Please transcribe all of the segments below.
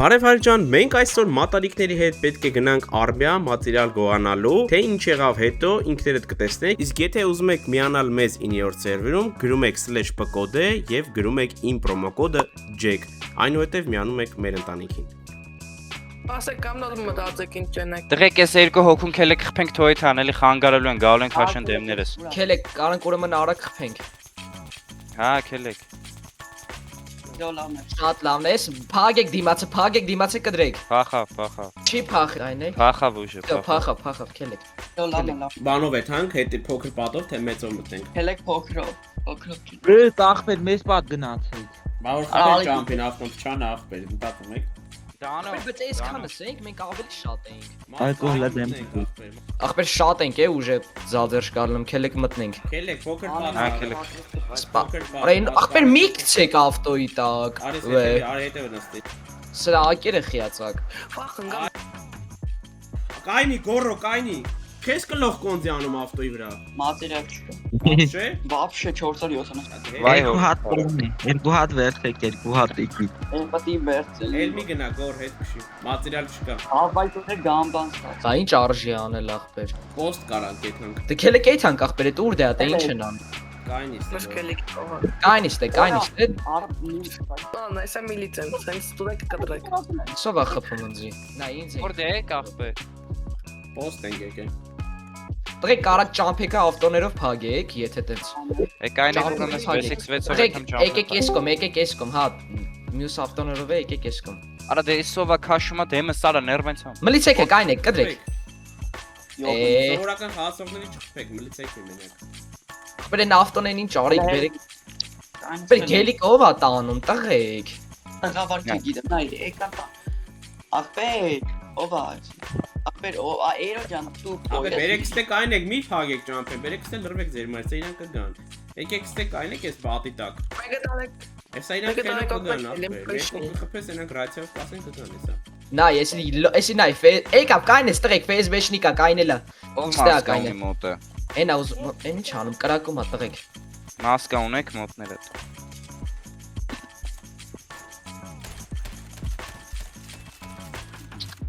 Բարև Հարիջան, մենք այսօր մատալիկների հետ պետք է գնանք Արմիա մատերիալ գողանալու, թե ինչ եղավ հետո ինքներդ կտեսնեք, իսկ եթե ուզում եք միանալ մեզ 9-րդ սերվերում, գրում եք /pkode եւ գրում եք իմ պրոմոկոդը JACK, այնուհետեւ միանում եք մեր ընտանիքին։ Ասեք կամ նոր մտածեք ինչ ճենեք։ Դրեք ես երկու հոգուն քելեք խփենք թոյթ անելի խանգարելու են գալու են քաշեն դեմներս։ Քելեք, կարանք ուրեմն արագ խփենք։ Հա, քելեք։ Շատ լավն է, փագեք դիմացը կդրեք։ Փախավ։ Չի փախ, այն է։ Փախավ ուժը, Փախավ, քելեք։ Բանով է թանք, հետի փոքր պատով, թե մեծով մտնենք։ Հելեք փոքրով։ Բրետ ախպեր մեզ պատ գնացեք։ Բավոր խփել ճամփին ավտոմատ չան ախպեր, մտածում եք։ Դանո։ Բայց այսքանը ենք, մենք ավելի շատ ենք։ Այդ կողլը դեմ։ Ախպեր շատ ենք, ուժը զալդեր շկալնում, քելեք մտնենք։ Քելեք փոքր Հա, պատ։ քելեք։ Այն ախպեր մի գցեք ավտոյի տակ։ Արի հետևը նստի։ Սրա ակերը խիացակ։ Վախ Կայնի գորո, կայնի։ Քեզ կլող կոնձի անում ավտոյի վրա։ մատերիալ չկա։ Չէ։ Вообще 470։ Վայ Երկու հո։ հատ կողմի, երկու հատ վերցեք, երկու հատ եկի։ Էմպատի վերցել։ Էլ մի գնա գոր հետ քշի։ Մատերիալ չկա։ Հավայտը գամբան ստաց։ Դա ինչ արժի անել ախպեր։ Պոստ կարանք եթանք։ Դե քելեք այդանք ախպեր, այդ ուր դե է, ինչ են անում։ Կայնի։ Մշկելի կողը։ Կայնիստ է։ Արդ նույն նայսա միլիցեն, sense ստուդենտ կտրեք։ Սովա խփում ինձի։ Նա ինձ է։ Որտե է կախպե։ Պոստ ենք եկել։ Տղեկ կարակ ճամփեկը ավտոներով փագեք, եթե տենց։ Եկային եկում ես 6-6-ով Տղեկ, եկամ եկեք եսկոմ, հա, մյուս ավտոներով է եկեք եսկոմ։ Արա դե սովա քաշումա դեմը սարա ներվենց համ։ Մլիցեք եք, այն եք, կդրեք։ Սովորական խաղացողների չխփեք, մլիցեք մենակ։ Ախպեր են ավտոներն ինչ արեք, բերեք։ Ախպեր գելիկ ով է տանում, տղեկ։ Գավար չգիտեմ, նայ, եկան։ Ախպեր, ով է։ Ախպեր, այրո ջան, դու։ Աբե բերեք ստե կայնեք, մի փագեք ճամփեն, բերեք ստե լրվեք ձեր մայրցը իրան կգան։ Եկեք ստե կայնեք այս բատի տակ։ Մեկը տալեք։ Էսա իրան քելը կգան, աբե։ Խփես իրան գրացիով կասեն կգան էսա։ Նա, եսի նայ, եկավ կայնես տղեկ, Facebook-նիկա կայնելա։ Ով Ստե մասկա կայնը։ ունի մոտը։ Էնա ուզ, են ինչ անում, կրակում է տղեկ։ Մասկա ունեք մոտները։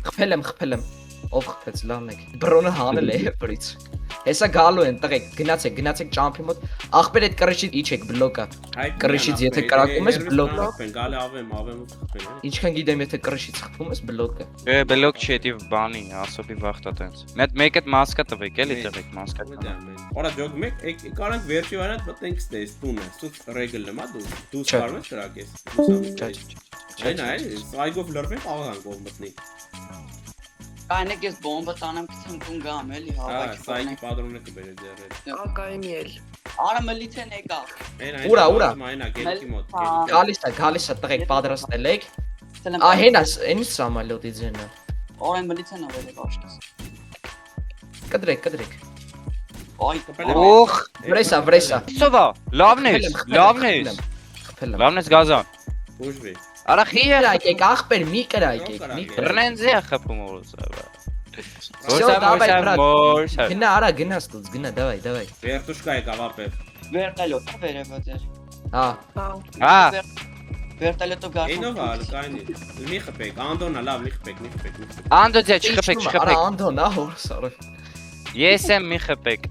Խփել եմ։ Ով խփեց, լավն եք։ Բրոնը հանել է բրից։ Հեսա գալու են տղեկ, գնացեք ճամփի մոտ։ Ախպեր այդ կրիշից իջեք բլոկը։ Կրիշից եթե կրակում ես բլոկ։ Գալի ավեմ ու խփել։ Ինչքան գիտեմ, եթե կրիշից խփում ես բլոկը։ Բլոկ չի դի բանի, ասոբի վախտա տենց։ Մեկ այդ մասկա տվեք, էլի տվեք մասկա։ Որա ջոգ մեկ կարանք վերջի վարանտ մտնենք ստես տունը։ Սուտ ռեգլ նմա դու կարող ես կրակես։ Չէ, նայ, սայգով լրվենք աղան կողմ մտնի։ Կայնեք ես բոմբը տանեմ քցնքուն գամ էլի հավաքի։ Սայգի падրոնը կբերե ձեռը։ Ակայմիել։ Արա մլիցեն եկա։ Ուրա։ Այնա գելքի մոտ։ Գալիս է տղեկ պատրաստել եք։ Հենաս, այնի սամալյոտի ձենը։ Օրեն մլիցեն ավել եք աշտես։ Կդրեք։ Այ Օխ, Վրեսա։ սովա, լավն է։ Խփել եմ։ Լավն է գազան։ Ուժվի։ Արա խիը Կրակեք, ախպեր մի կրակեք, մի կրակեք։ Բրնենձի է խփում օրսա։ давай, брат. Որսա։ Գնա, արա գնա ստուց, գնա, давай։ Վերտուշկա եկավ ապեր։ վերտալյոտ վերևը ձեր։ Հա, Հա, Վերտալյոտով գա։ Այնով ալ կայնի։ Մի խփեք, Անդոնա լավ մի խփեք։ անդո ձե չխփեք, արա չխփեք։ անդոն, ահոր, սարը։ Ես եմ մի խփեք։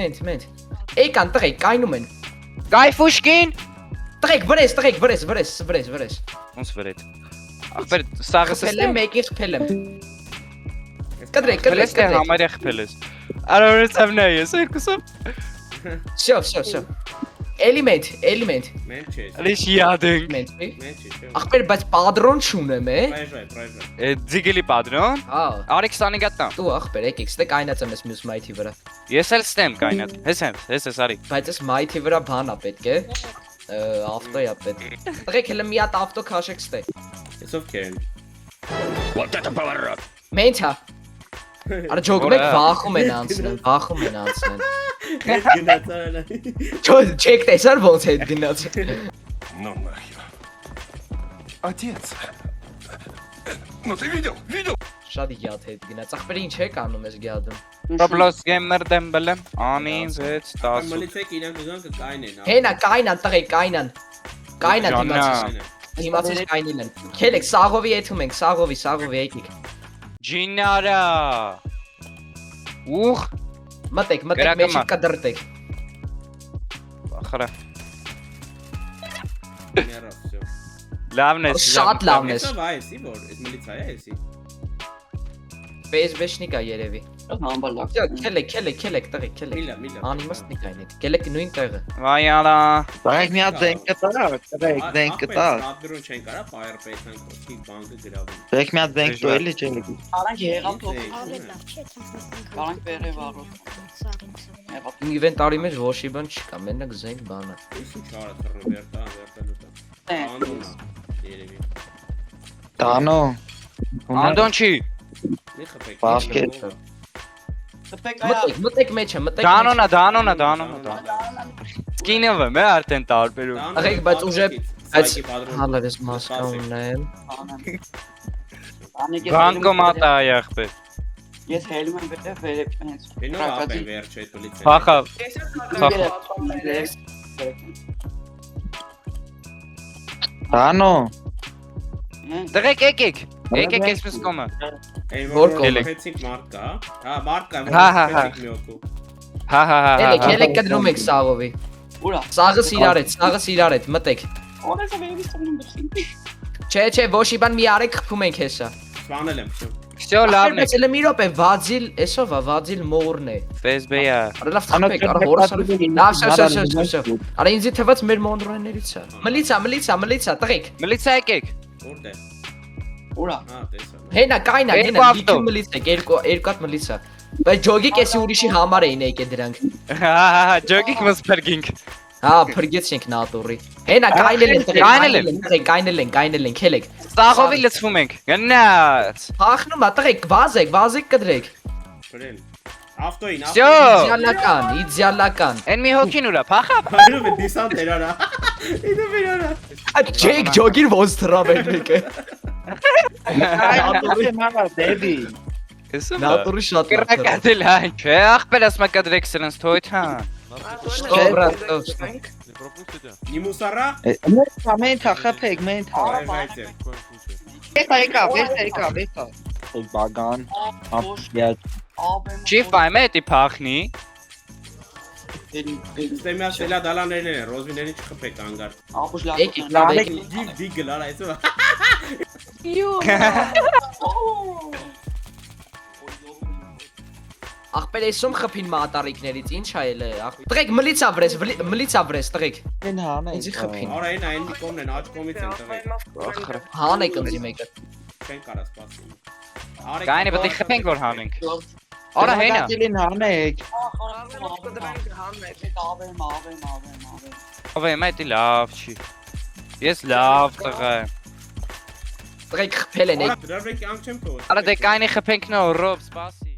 Մենտ։ Էկան տղեկ, կայնում են։ Գայֆուշկին։ Տղեկ, վրես։ Ոնց վրետ։ Ախպեր սաղը Խփել եմ, մեկին խփել եմ։ Կդրեք։ Քելես թե համարյա խփել ես։ Արա որեցավ նա ես եկուսով։ Всё։ Էլիմենտ։ Մեն չէ։ Լիշ յադենք։ Մենտ։ Մեն չէ։ Ախպեր, բայց падրոն չունեմ, է։ Պրայժայ։ Ձիգելի падրոն։ Հա, Արիք սանիգատնա։ դու ախպեր, եկեք, ստե կայնացեմ ես մյուս մայթի վրա։ Ես էլ ստեմ կայնատ։ Հես արիք։ Բայց ես մայթի վրա բանա պետք է։ Ավտոյա պետք։ Տղեկ, հələ մի հատ ավտո քաշեք ստե։ Ես ովքեր են։ Մենթա։ Արա ջոգմեք վախում են անցնեն։ Ես գնացարանը։ Չեք տեսար ոնց հետ գնաց։ Ну нахер. Отец. Ну ты видел? Շատ յաթ հետ գնաց։ Ախպեր ինչ եք անում ես գյադում։ Roblox gamer դեմբելեմ։ Անին 6 10։ Մլիցեք իրան կգան կկայնեն։ Հենա կայնան տղեկ կայնան։ Կայնան դիմացի։ Հիմացից կայնին են։ Քելեք սաղովի եթում ենք, սաղովի եկեք։ Ջինարա։ Ուխ, Մտեք, Գրակը մեջը մա։ կդրտեք։ խրա։ Մեռավ, всё։ Լավն է։ Շատ լավն է։ Հեսա վայսի, որ այդ միլիցիա է էսի։ Բեզբեշնիկ է երևի։ Համբալակ։ Քելեք, տղեկ, քելեք։ Միլա։ Անիմաստնիկ այնեք։ Գելեք նույն տեղը։ Վայալա։ Բայց մի հատ զենք կտա, կրեք զենք կտա։ Ադրոն չեն կարա ֆայր պեյթան կոչի բանկը գրավում։ Դեք մի հատ զենք տոելի չէ։ Արանք եղավ թող։ Ա, Արանք բերև առու։ Ինվենտարի մեջ ոչի բան չկա, մենակ զենք բանը։ Ինչ արա թռնում վերտալուտա։ Անդոնա։ Երևի։ Տանո։ Անդոն չի։ Մի խփեք։ Բասկետ։ Տպեք այա։ Մտեք մեջը, մտեք։ Դանոնա։ Սկինովը մե արդեն տարբերում։ Աղեք, բայց ուժը այս հալը հալավես մասկա ունեմ։ Բանկոմատ է ախպեր։ Ես հելում եմ վերև վերև հենց։ Բինո ապեն վերջ այդ միլիցիա։ Փախա։ Տանո։ Դրեք եկեք։ Եկեք ես մեզ կոմը։ Որ կողմը։ կողմեցիկ մարդ կա։ Հա, մարդ կա, Հա, հա, հա։ մի օկու։ Հա։ Քելեք կդնում եք սաղովի։ Ուրա։ Սաղը սիրար հետ, մտեք։ Օրես եմ էլի ստում դրսին։ Չէ, ոչի բան մի արեք խփում ենք հեսա։ Սպանել եմ, всё։ Всё լավն է։ Բայց մի րոպե, Վազիլ, էսով է, Վազիլ մորն է։ Ֆեյսբեյա։ Արա լավ խփեք, արա հորսարը։ Լավ, շո։ Արա ինձ թվաց մեր մոնրոներից է։ Մլիցա, տղեկ։ Մլիցա եկեք։ Որտե։ Ուրա։ Հա, տեսա։ Հենա, կայնա, Երկու գնա, ավտո։ դիքի մլիցա, երկու հատ մլիցա։ Բայց ջոգիկ էսի ուրիշի համար էին եկել դրանք։ Հա, ջոգիկ մսպերգինգ։ Հա, փրկեցինք նատուրի։ Հենա, կայնել են, քելեք։ Սաղովի լցվում ենք։ Գնաց։ Փախնում է, տղեկ, վազեք կդրեք։ Բրեն։ Ավտոին, Всё։ Իդեալական։ Են մի հոգին ուրա, փախա։ Հայրով է դիսանտ էրանա։ Իդու վերանա։ Ջեյք ջոգին ոնց թրավել մեկը։ Նատուրի մալա դեբի։ Կսում։ Նատուրի շատ լավ։ Կրակատել այն։ Չէ, ախպեր ասմա կդրեք սրանց թոյթան։ Не мусора? Մենթա խփեք, մենթա։ Այրայցե։ Եկա։ Բագան։ Ապյաց։ Չի ֆայմը էտի փախնի։ Ստեմյա սելա դալաներն են, ռոզվիներին չխփեք անգար։ Ապուշ լավ։ Եկեք, Դիգ դիգ լարա այսօր։ ախպեր էսում խփին մատարիկներից, ինչ ա ելը։ Տղեկ մլիցա վրես, տղեկ։ Են հանա։ Ինձի խփին։ Արա այն այն կողմն են, աջ կողմից են տղեկ։ Հանեք ընձի մեկը։ Չեն կարա սպասի։ Կայնի պետք է խփենք որ հանենք։ Արա հենա։ Դիլին հանեք։ Ովե մայտի լավ չի։ Ես լավ տղա եմ։ Տղեկ խփել են։ Դրավեք անգ չեմ թողել։ Արա դե կայնի խփենք նոր ռոբ սպասի։